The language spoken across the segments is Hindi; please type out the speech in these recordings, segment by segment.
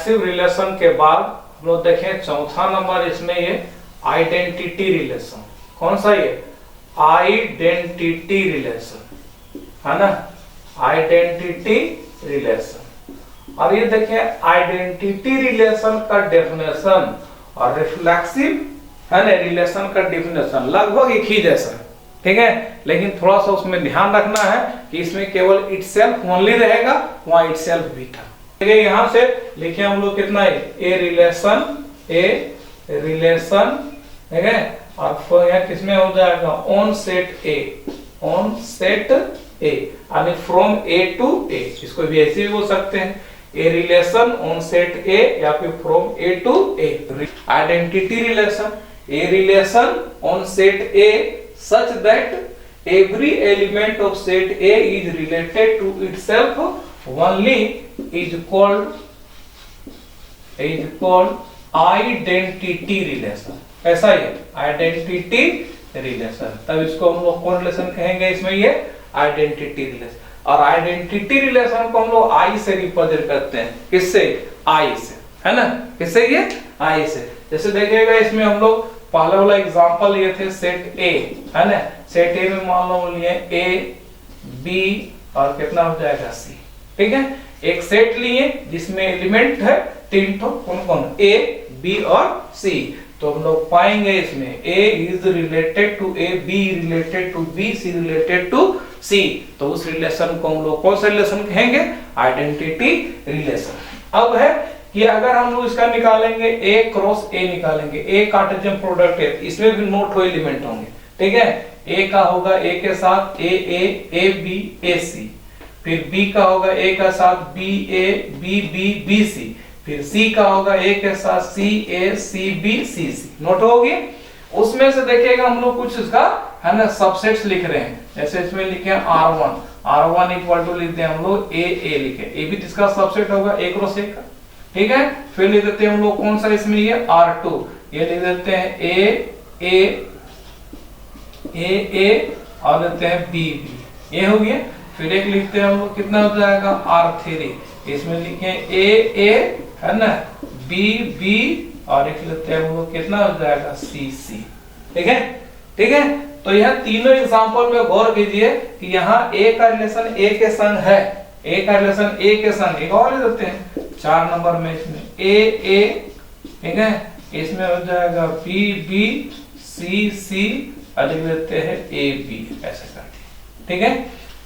रिफ्लेक्सिव रिलेशन के बाद हम लोग देखें चौथा नंबर इसमें ये आइडेंटिटी रिलेशन। कौन सा ये? आइडेंटिटी रिलेशन, है ना, आइडेंटिटी रिलेशन। और ये देखिए आइडेंटिटी रिलेशन का डेफिनेशन और रिफ्लेक्सिव है ना रिलेशन का डेफिनेशन लगभग एक ही जैसा है, ठीक है, लेकिन थोड़ा सा उसमें ध्यान रखना है कि इसमें केवल इटसेल्फ ओनली रहेगा, वहां इटसेल्फ भी था। ठीक है, यहां से लिखे हम लोग कितना है, ए रिलेशन, ठीक है, और फिर यहाँ किसमें हो जाएगा ऑन सेट ए यानी फ्रॉम ए टू ए, इसको भी ऐसे भी बोल सकते हैं, a relation on set A या फिर from A to A. Identity relation, a relation on set A such that every element of set A is related to itself only is called identity relation। ऐसा ही आइडेंटिटी रिलेशन, तब इसको हम लोग कौन रिलेशन कहेंगे, इसमें ये आइडेंटिटी रिलेशन। और आइडेंटिटी रिलेशन को हम लोग आई से रिप्रेजेंट करते हैं, किससे? आई से, है ना, किससे? ये आई से। जैसे देखिएगा इसमें हम लोग पहले वाला एग्जांपल ये थे सेट ए, है ना, सेट ए में मान लो लिए ए बी और कितना हो जाएगा सी, ठीक है, एक सेट लिए जिसमें एलिमेंट है तीन तो कौन कौन, ए बी और सी। तो हम लोग पाएंगे इसमें A is related to A, B related to B, C related to C. तो उस रिलेशन को हम लोग कौन सा रिलेशन कहेंगे? Identity relation. अब है कि अगर हम लोग इसका निकालेंगे ए क्रॉस ए निकालेंगे, ए कार्टेशियन प्रोडक्ट है, इसमें भी नोट हो एलिमेंट होंगे, ठीक है, ए का होगा ए के साथ ए बी ए सी, फिर बी का होगा ए का साथ बी बी सी, फिर सी का होगा ए के साथ सी बी सी। नोट होगी। उसमें से देखिएगा हम लोग कुछ इसका है ना सबसेट्स लिख रहे हैं, जैसे इसमें लिखे R1 इक्वल टू लिखते हैं हम लोग ए लिखे, ए भी इसका सबसेट होगा ए क्रॉस ए का, ठीक है। फिर लिख देते हैं हम लोग कौन सा इसमें ये R2, ये लिख देते हैं ए और देते हैं बी, ये हो गया। फिर एक लिखते हैं हम लोग कितना हो जाएगा R3, इसमें लिखे ए है ना, बी और एक लेते हैं हम लोग कितना हो जाएगा सी, ठीक है। तो यह तीनों एग्जांपल में गौर कीजिए कि यहाँ ए का रिलेशन ए के संग है, ए का रिलेशन ए के संग एक और ले देते हैं 4 नंबर में, इसमें ए, ठीक है, इसमें हो जाएगा बी सी और लिख देते हैं ए बी, ऐसे करके, ठीक है।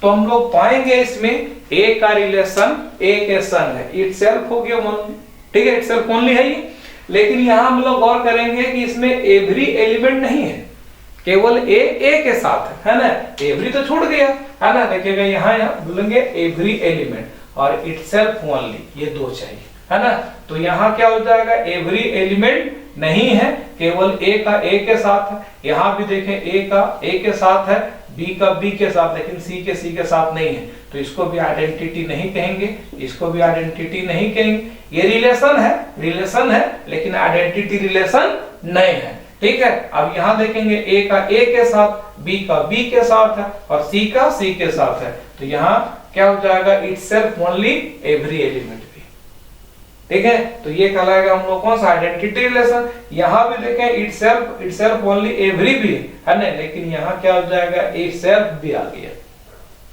तो हम लोग पाएंगे इसमें ए का रिलेशन ए के संग है, इटसेल्फ हो गया ओनली, ठीक है, इटसेल्फ ओनली है ये। लेकिन यहाँ हम लोग गौर करेंगे कि इसमें एवरी एलिमेंट नहीं है, केवल ए के साथ है ना, एवरी तो छूट गया, है ना, देखिएगा यहाँ बोलेंगे एवरी एलिमेंट और इटसेल्फ ओनली, ये दो चाहिए, है ना। तो यहाँ क्या हो जाएगा, एवरी एलिमेंट नहीं है, केवल ए का ए के साथ है। यहाँ भी देखें ए का ए के साथ है, बी का बी के साथ, लेकिन सी के साथ नहीं है, तो इसको भी आइडेंटिटी नहीं कहेंगे, इसको भी आइडेंटिटी नहीं कहेंगे। ये रिलेशन है लेकिन आइडेंटिटी रिलेशन नहीं है, ठीक है। अब यहाँ देखेंगे ए का ए के साथ, बी का बी के साथ है और सी का सी के साथ है, तो यहाँ क्या हो जाएगा, इटसेल्फ ओनली एवरी एलिमेंट भी, ठीक है। तो ये कहलाएगा हम लोग कौन सा, आइडेंटिटी रिलेशन। यहाँ भी देखें इटसेल्फ ओनली एवरी भी है ना, लेकिन यहाँ क्या हो जाएगा, इटसेल्फ भी आ गया,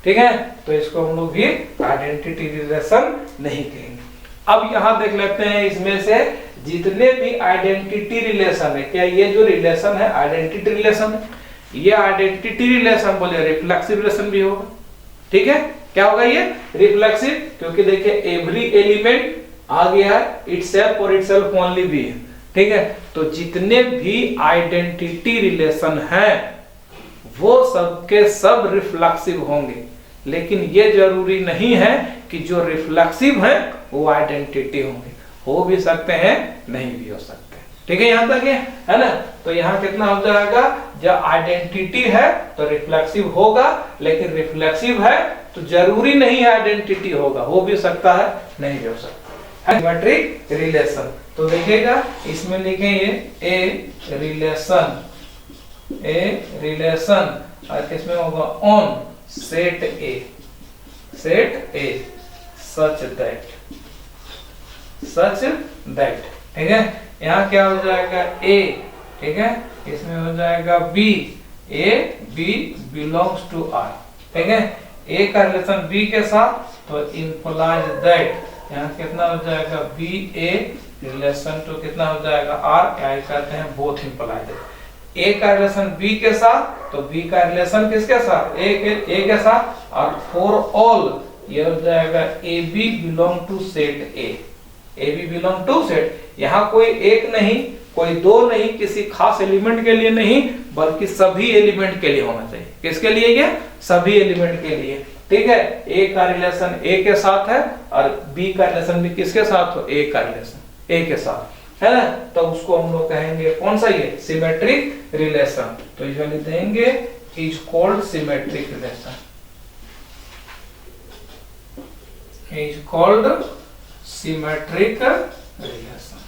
ठीक है। तो इसको हम लोग भी आइडेंटिटी रिलेशन नहीं कहेंगे। अब यहाँ देख लेते हैं इसमें से जितने भी आइडेंटिटी रिलेशन है, क्या ये जो रिलेशन है आइडेंटिटी रिलेशन है, ये आइडेंटिटी रिलेशन बोले रिफ्लेक्सिव रिलेशन भी होगा, ठीक है। क्या होगा ये, रिफ्लेक्सिव, क्योंकि देखिए एवरी एलिमेंट आ गया है, इटसेल्फ और इटसेल्फ ओनली भी है, ठीक है। तो जितने भी आइडेंटिटी रिलेशन हैं वो सबके सब रिफ्लेक्सिव होंगे, लेकिन ये जरूरी नहीं है कि जो रिफ्लेक्सिव है वो आइडेंटिटी होंगे, हो भी सकते हैं नहीं भी हो सकते, ठीक है। यहाँ तक है ना। तो यहाँ कितना हो जाएगा, जब आइडेंटिटी है तो रिफ्लेक्सिव होगा, लेकिन रिफ्लेक्सिव है तो जरूरी नहीं है आइडेंटिटी होगा, हो भी सकता है नहीं भी हो सकता। सिमेट्रिक रिलेशन, तो देखिएगा इसमें लिखे ये ए रिलेशन और किसमें होगा, on set A such that such that, ठीक है। यहाँ क्या हो जाएगा ए, ठीक है, इसमें हो जाएगा b, a b belongs to R, ठीक है। ए का रिलेशन बी के साथ तो इंप्लाइज दैट, यहाँ कितना हो जाएगा बी ए रिलेशन टू कितना हो जाएगा आर, क्या कहते हैं बोथ इंप्लाइज। ए का रिलेशन बी के साथ तो बी का रिलेशन किसके साथ, ए के साथ, और फॉर ऑल ये हो जाएगा a b belong to set A, a b belong to set. यहाँ कोई एक नहीं, कोई दो नहीं, किसी खास एलिमेंट के लिए नहीं, बल्कि सभी एलिमेंट के लिए होना चाहिए। किसके लिए ये, सभी एलिमेंट के लिए, ठीक है। ए का रिलेशन ए के साथ है और बी का रिलेशन भी किसके साथ हो, ए का रिलेशन ए के साथ है ना, तो उसको हम लोग कहेंगे कौन सा, ये सिमेट्रिक रिलेशन। तो ये लिख देंगे is called symmetric relation, is called symmetric relation,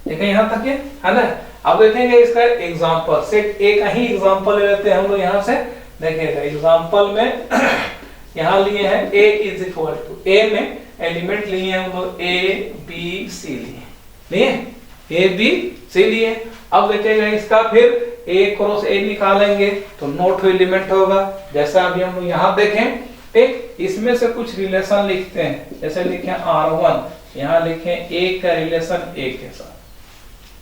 ठीक है। यहां तक है ना। अब देखेंगे इसका एग्जांपल, सेट ए का ही एग्जांपल ले लेते हैं हम लोग यहाँ से। देखिएगा एग्जांपल में यहाँ लिए हैं a is equal to, a में एलिमेंट लिए हैं हम लोग a b c लिए a b c लिए। अब देखिएगा इसका फिर a क्रॉस a निकालेंगे तो नोट एलिमेंट होगा, जैसा अभी हम लोग यहाँ देखें, ठीक। इसमें से कुछ रिलेशन लिखते हैं, जैसे लिखे R1, यहाँ लिखे a का रिलेशन a के साथ,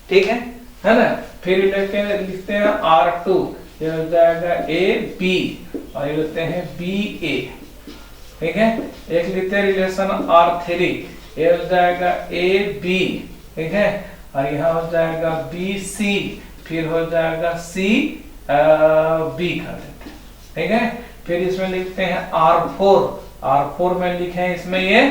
ठीक है ना। फिर लिखते हैं R2, ये हो जाएगा ए बी, और ये लिखते हैं बी ए, ठीक है। एक लिखते हैं रिलेशन R3, ये हो जाएगा ए बी, ठीक है, और यहाँ हो जाएगा बी सी, फिर हो जाएगा सी बी कर देते हैं, ठीक है। फिर इसमें लिखते हैं R4, R4 में लिखे हैं इसमें ये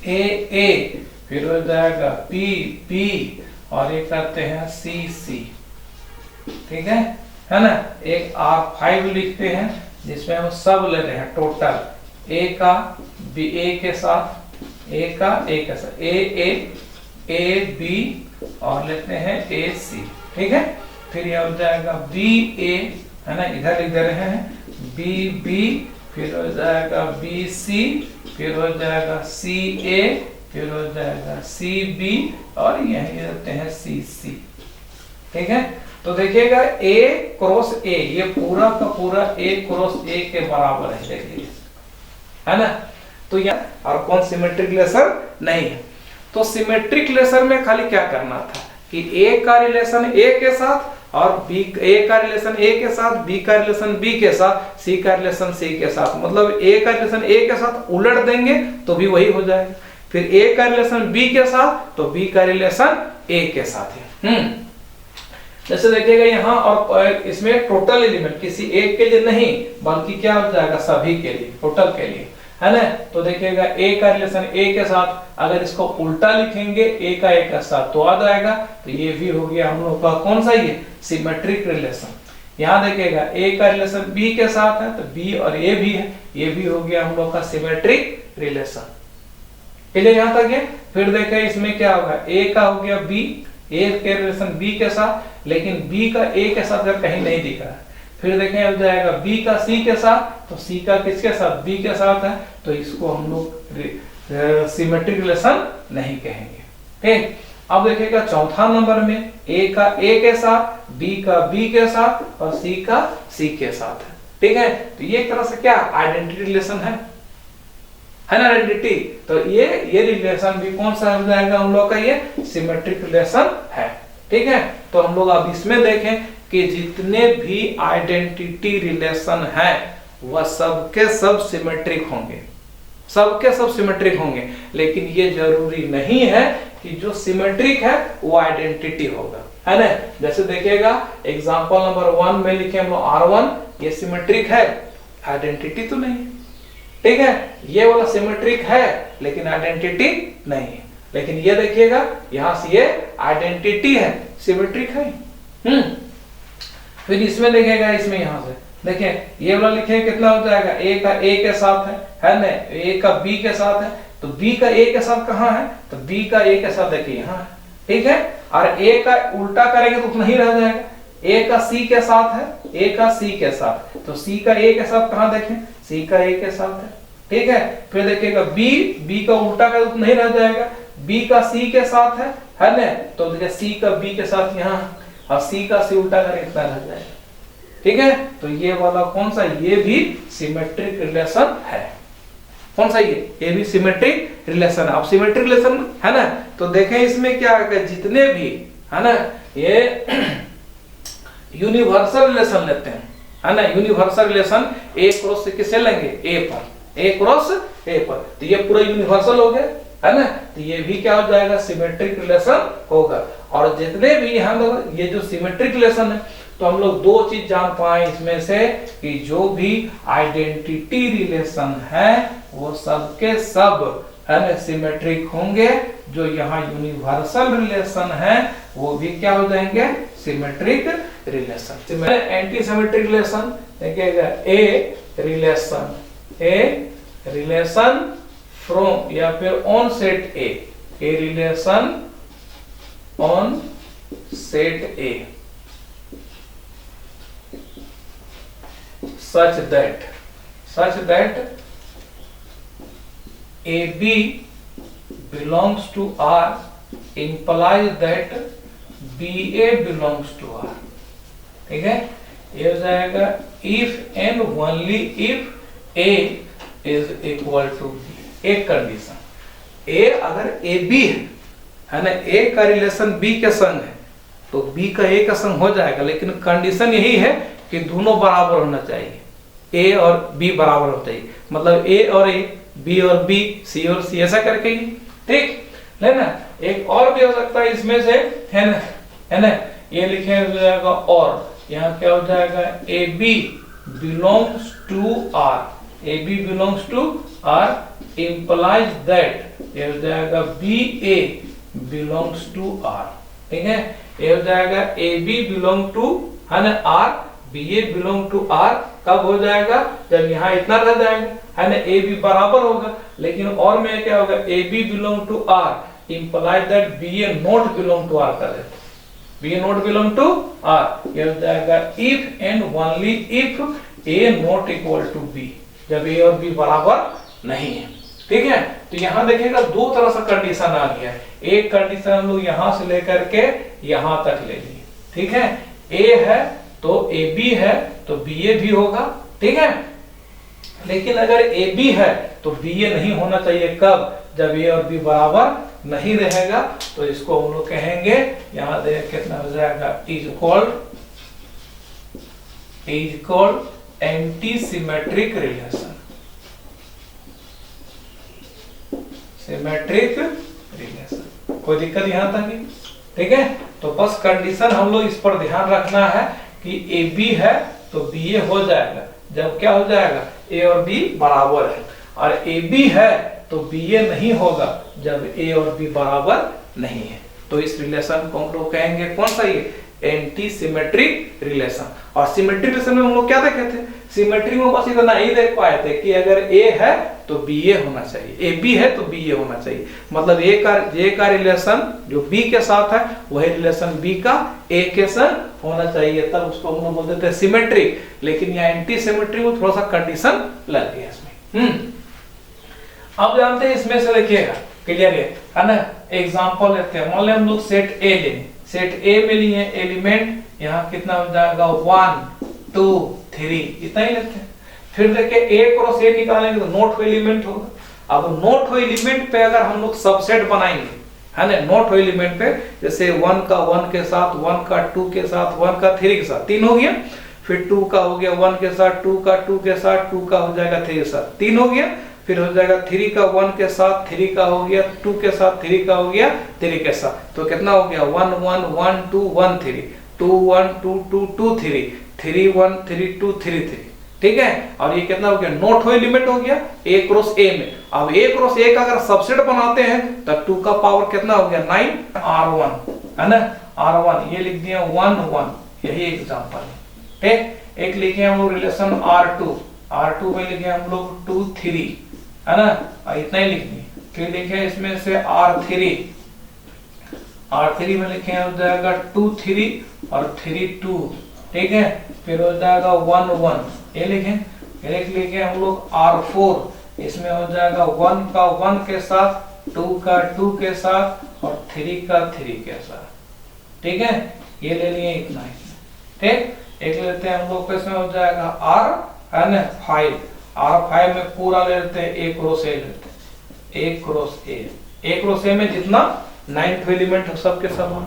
ए, फिर हो जाएगा बी बी, और ये करते हैं सी सी, ठीक है ना। एक R5 लिखते हैं जिसमें हम सब ले रहे हैं टोटल, ए का बी ए के साथ, ए का ए के साथ, ए बी, और लेते हैं ए सी, ठीक है। फिर ये हो जाएगा बी ए, है ना, इधर लिख दे रहे हैं बी बी, फिर हो जाएगा बी सी, फिर हो जाएगा सी ए, फिर हो जाएगा सी बी, और यही रहते हैं सी सी, ठीक है। तो देखिएगा a क्रॉस a, ये पूरा का पूरा a क्रॉस a के बराबर है, देखिए, है ना। तो यहाँ और कौन सिमेट्रिक रिलेशन नहीं है। तो सिमेट्रिक रिलेशन में खाली क्या करना था कि a का रिलेशन a के साथ, और b, a का रिलेशन a के साथ, b का रिलेशन b के साथ, c का रिलेशन c के साथ, मतलब a का रिलेशन a के साथ उलट देंगे तो भी वही हो जाएगा। फिर a का रिलेशन b के साथ तो b का रिलेशन a के साथ है। जैसे देखिएगा यहाँ, और इसमें टोटल एलिमेंट किसी एक के लिए नहीं, बल्कि क्या हो जाएगा सभी के लिए, टोटल के लिए, है ना। तो देखिएगा a का रिलेशन a के साथ, अगर इसको उल्टा लिखेंगे a का a के साथ तो आ जाएगा, तो ये भी हो गया हम लोग का कौन सा, ये सिमेट्रिक रिलेशन। यहाँ देखिएगा a का रिलेशन b के साथ है तो b और a भी है, ये भी हो गया हम लोग का सिमेट्रिक रिलेशन। क्लियर यहाँ तक है। फिर देखें इसमें क्या होगा, a का हो गया b, a के रिलेशन b के साथ, लेकिन b का a के साथ अगर कहीं नहीं दिख रहा है। फिर देखें हो जाएगा b का c के साथ, तो c का किसके साथ, b के साथ है, तो इसको हम लोग सिमेट्रिक रिलेशन नहीं कहेंगे, ठीक। अब देखिएगा चौथा नंबर में a का a के साथ, b का b के साथ, और c का c के साथ है, ठीक है। तो ये एक तरह से क्या आइडेंटिटी रिलेशन है ना, आइडेंटिटी। तो ये रिलेशन भी कौन सा हो जाएगा हम लोग का, ये सिमेट्रिक रिलेशन है, ठीक है। तो हम लोग अब इसमें देखें कि जितने भी आइडेंटिटी रिलेशन है वह सबके सब सिमेट्रिक होंगे, सबके सब सिमेट्रिक होंगे, लेकिन ये जरूरी नहीं है कि जो सिमेट्रिक है वो आइडेंटिटी होगा, है ना। जैसे देखिएगा एग्जांपल नंबर 1 में लिखे हम लोग R1, ये सिमेट्रिक है, आइडेंटिटी तो नहीं है, ठीक है। ये वाला सिमेट्रिक है लेकिन आइडेंटिटी नहीं है, लेकिन ये देखिएगा यहां से ये आइडेंटिटी है, सिमेट्रिक है। फिर इसमें देखिएगा, इसमें यहां से देखिए ये वाला लिखे कितना हो जाएगा, a का a के साथ है ना, a का b के साथ है, तो b का a के साथ कहाँ है, तो b का a के साथ देखिए यहाँ है, ठीक है। और a का उल्टा करेंगे तो नहीं रह जाएगा, a का c के साथ है, a का c के साथ, तो c का a के साथ कहाँ देखें, सी का ए के साथ है, ठीक है। फिर देखिएगा बी, बी का उल्टा का रूप नहीं रह जाएगा, बी का सी के साथ है ना, तो देखिए सी का बी के साथ यहाँ, और सी का सी उल्टा का इतना रह जाएगा, ठीक है। तो ये वाला कौन सा, ये भी सिमेट्रिक रिलेशन है। कौन सा ये भी सिमेट्रिक रिलेशन है। अब सिमेट्रिक रिलेशन है ना, तो देखें इसमें क्या है, जितने भी है ना ये यूनिवर्सल रिलेशन लेते हैं, है ना, यूनिवर्सल रिलेशन ए क्रॉस किससे लेंगे, ए पर, ए क्रॉस ए पर, तो ये पूरा यूनिवर्सल हो गया, है ना। तो ये भी क्या हो जाएगा, सिमेट्रिक रिलेशन होगा। और जितने भी हम लोग ये जो सिमेट्रिक रिलेशन है, तो हम लोग दो चीज जान पाए इसमें से कि जो भी आइडेंटिटी रिलेशन है वो सबके सब है ना सिमेट्रिक होंगे। जो यहाँ यूनिवर्सल रिलेशन है वो भी क्या हो जाएंगे, symmetric relation. Anti symmetric relation देखिएगा, ए रिलेशन फ्रॉम या फिर on set A relation on set A such that AB belongs to R implies that BA belongs to R, ठीक है। ये हो जाएगा if and only if A is equal to B। एक कंडीशन, A अगर AB है ना, A का रिलेशन B के संग है तो B का A का संग हो जाएगा, लेकिन कंडीशन यही है कि दोनों बराबर होना चाहिए, ए और बी बराबर होना चाहिए, मतलब ए और ए, बी और बी, सी और सी, ऐसा करके ही, ठीक है ना। एक और भी हो सकता है इसमें से, है ना, ये लिखे हो जाएगा, और यहाँ क्या हो जाएगा, a b belongs to R, a b belongs to R implies that, ये हो जाएगा b a belongs to R, ठीक है। ये हो जाएगा ए बी बिलोंग टू है ना R, b a belong to R कब हो जाएगा, जब यहाँ इतना रह जाएगा, है ना, ए बी बराबर होगा। लेकिन और में क्या होगा, a b belong to R imply that b a not belong to R कर देते, b a not belong to R. ये हो जाएगा if and only if a not equal to b, जब ए और बी बराबर नहीं है, ठीक है। तो यहाँ देखिएगा दो तरह से कंडीशन आ गया है। एक कंडीशन हम लोग यहाँ से लेकर के यहाँ तक ले लिए, ठीक है। ए है तो ए बी है तो बी ए भी होगा, ठीक है। लेकिन अगर ए बी है तो बी ए नहीं होना चाहिए, कब, जब ए और बी बराबर नहीं रहेगा। तो इसको हम लोग कहेंगे, यहाँ देख कितना हो जाएगा, is called anti symmetric relation, symmetric relation. कोई दिक्कत यहाँ तक नहीं, ठीक है। तो बस कंडीशन हम लोग इस पर ध्यान रखना है कि ए बी है तो बी ए हो जाएगा, जब क्या हो जाएगा, ए और बी बराबर है, और ए बी है तो बी ए नहीं होगा जब ए और बी बराबर नहीं है। तो इस रिलेशन को हम लोग कहेंगे कौन सा, ये एंटी सिमेट्रिक रिलेशन। और सिमेट्रिक रिलेशन में हम लोग क्या देखे थे, सिमेट्री में बस इतना ही देख पाए थे कि अगर ए है तो बी ए होना चाहिए, ए बी है तो बी ए होना चाहिए, मतलब ए का रिलेशन जो बी के साथ है वही रिलेशन बी का ए के साथ होना चाहिए, तब उसको हम लोग बोलते थे सिमेट्रिक। लेकिन यहाँ एंटी सिमेट्रिक में थोड़ा सा कंडीशन लग गया इसमें। अब जानते हैं इसमें से, देखिएगा क्लियर है ना। एग्जांपल लेते हैं, मान लें हम लोग सेट ए लें, सेट ए में लिए एलिमेंट, यहाँ कितना हो जाएगा, 1 2 3, इतना ही लेते हैं। फिर देखिए ए क्रॉस ए निकालेंगे तो नोट हो एलिमेंट होगा। अब नोट हो एलिमेंट पे अगर हम लोग सबसेट बनाएंगे, है ना, नोट हो एलिमेंट पे, जैसे 1 का 1 के साथ, 1 का 2 के साथ, 1 का 3 के साथ, 3 हो गया। फिर 2 का हो गया 1 के साथ, 2 का 2 के साथ, 2 का हो जाएगा 3 के साथ, 3 हो गया। फिर हो जाएगा 3 का 1 के साथ, 3 का हो गया 2 के साथ, 3 का हो गया 3 के साथ, तो कितना हो गया, 1 1 1 2 1 3, 2 1 2 2 2 3, 3 1 3 2 3 3, ठीक है। और ये कितना हो गया, नोट हो एलिमेंट हो गया ए क्रॉस ए में। अब ए क्रॉस ए का अगर सबसेट बनाते हैं तो 2 का पावर कितना हो गया, 9 R1, है ना, R1 ये लिख दिया 1 1, यही एग्जांपल है, ठीक। एक लिखे हम लोग रिलेशन R2 में लिखे हम लोग 2 3, है ना, इतना ही लिख दिए। फिर लिखे इसमें से R3 में लिखे हो जाएगा 2 3 और 3 2, ठीक है। फिर हो जाएगा 1 1, ये लिखें। फिर एक लिखे हम लोग R4, इसमें हो जाएगा 1 का 1 के साथ, 2 का 2 के साथ और 3 का 3 के साथ। ठीक है, ये ले लिए इतना ही। ठीक, एक लेते हैं हम लोग, इसमें हो जाएगा R है ना 5, R5 में पूरा ले लेते हैं, एक क्रॉस ए लेते हैं, एक क्रॉस ए, एक क्रॉस ए में जितना 9 एलिमेंट हो सबके समान।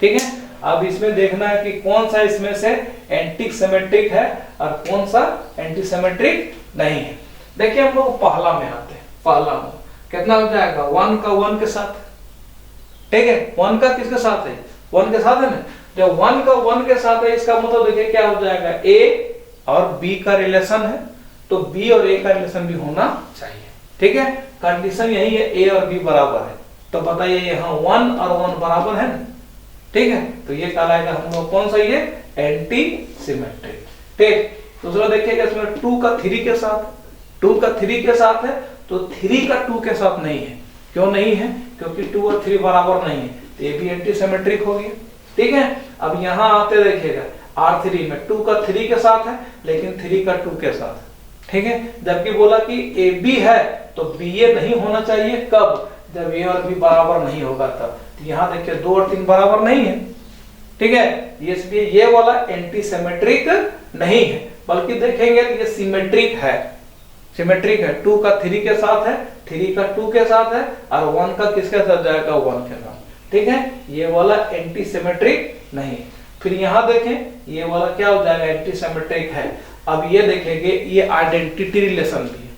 ठीक है, अब इसमें देखना है कि कौन सा इसमें से एंटी सिमेट्रिक है और कौन सा एंटी सिमेट्रिक नहीं है। देखिए हम लोग पहला में आते हैं, पहला में कितना हो जाएगा 1 का 1 के साथ। ठीक है, 1 का किसके साथ है, 1 के साथ है ना, जब 1 का 1 के साथ है इसका मतलब देखिए क्या हो जाएगा, ए और बी का रिलेशन है, तो बी और ए का रिलेशन भी होना चाहिए। ठीक है, कंडीशन यही है, ए और बी बराबर है, तो बताइए यहाँ 1 और 1 बराबर है ना। ठीक है, तो ये कहलाएगा हम लोग कौन सा, ये एंटी सिमेट्रिक। ठीक, दूसरा देखिएगा इसमें 2 का 3 के साथ, 2 का 3 के साथ है, तो 3 का 2 के साथ नहीं है। क्यों नहीं है, क्योंकि 2 और 3 बराबर नहीं है, तो ये भी एंटी सिमेट्रिक हो गया। ठीक है, अब यहाँ आते देखिएगा R3 में 2 का 3 के साथ है, लेकिन 3 का 2 के साथ है। ठीक है, जबकि बोला कि AB है तो BA नहीं होना चाहिए, कब, जब A और B बराबर नहीं होगा तब। तो यहाँ देखिए 2 और 3 बराबर नहीं है। ठीक है, इसलिए ये वाला एंटी सिमेट्रिक नहीं है, बल्कि देखेंगे तो ये सिमेट्रिक है, सिमेट्रिक है। 2 का 3 के साथ है, 3 का 2 के साथ है, और 1 का किसके साथ जाएगा, 1 के साथ। ठीक है, ये वाला एंटी सिमेट्रिक नहीं। फिर यहाँ देखें ये वाला क्या हो जाएगा, एंटी सिमेट्रिक है। अब ये देखेंगे ये आइडेंटिटी रिलेशन भी है,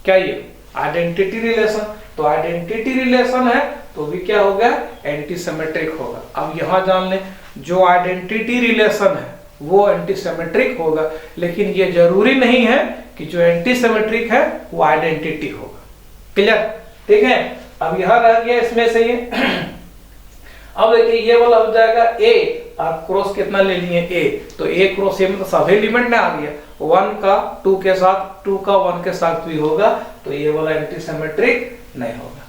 क्या ये आइडेंटिटी रिलेशन, तो आइडेंटिटी रिलेशन है तो भी क्या होगा, एंटी सिमेट्रिक होगा। अब यहाँ जान लें, जो आइडेंटिटी रिलेशन है वो एंटी सिमेट्रिक होगा, लेकिन ये जरूरी नहीं है कि जो एंटी सिमेट्रिक है वो आइडेंटिटी होगा। क्लियर। ठीक है, अब यहाँ रह गया इसमें से ये अब देखिए ये वाला हो जाएगा ए, और क्रॉस कितना ले लिए ए, तो ए क्रॉस ए में तो सभी एलिमेंट में आ गया, 1 का 2 के साथ, 2 का 1 के साथ भी होगा, तो ये वाला एंटी सिमेट्रिक नहीं होगा।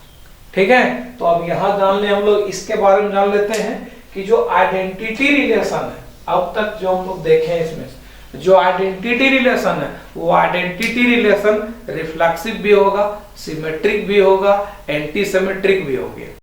ठीक है, तो अब यहाँ जान ले हम लोग, इसके बारे में जान लेते हैं कि जो आइडेंटिटी रिलेशन है, अब तक जो हम लोग देखे हैं इसमें जो आइडेंटिटी रिलेशन है, वो आइडेंटिटी रिलेशन रिफ्लेक्सिव भी होगा, सिमेट्रिक भी होगा, एंटी सिमेट्रिक भी होगा।